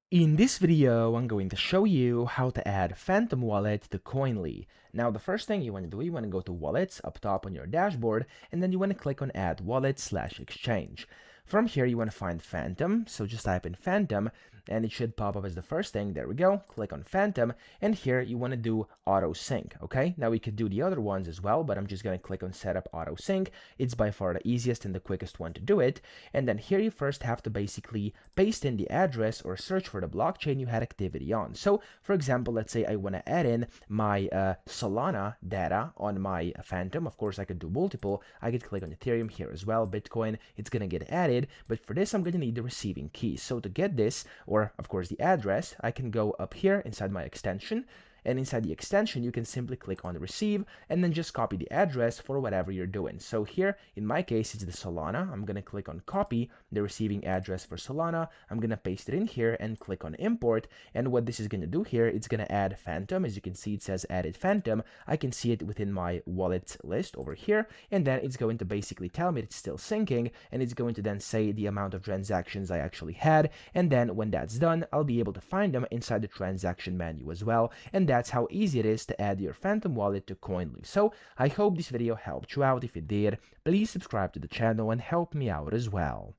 In this video, I'm going to show you how to add Phantom Wallet to Koinly. Now, the first thing you want to do, you want to go to Wallets up top on your dashboard, and then you want to click on Add Wallet/Exchange. From here, you want to find Phantom, so just type in Phantom, and it should pop up as the first thing. There we go. Click on Phantom, and here you want to do Auto Sync, okay? Now, we could do the other ones as well, but I'm just going to click on Setup Auto Sync. It's by far the easiest and the quickest one to do it. And then here you first have to basically paste in the address or search for the blockchain you had activity on. So, for example, let's say I want to add in my Solana data on my Phantom. Of course, I could do multiple. I could click on Ethereum here as well, Bitcoin. It's going to get added, but for this, I'm going to need the receiving key. So to get this, or of course the address, I can go up here inside my extension, and inside the extension you can simply click on receive and then just copy the address for whatever you're doing. So here in my case it's the Solana. I'm gonna click on copy the receiving address for Solana. I'm gonna paste it in here and click on import, and what this is gonna do here, it's gonna add Phantom. As you can see, it says added Phantom. I can see it within my wallet list over here, and then it's going to basically tell me it's still syncing, and it's going to then say the amount of transactions I actually had, and then when that's done, I'll be able to find them inside the transaction menu as well. And that's how easy it is to add your Phantom wallet to Koinly. So I hope this video helped you out. If it did, please subscribe to the channel and help me out as well.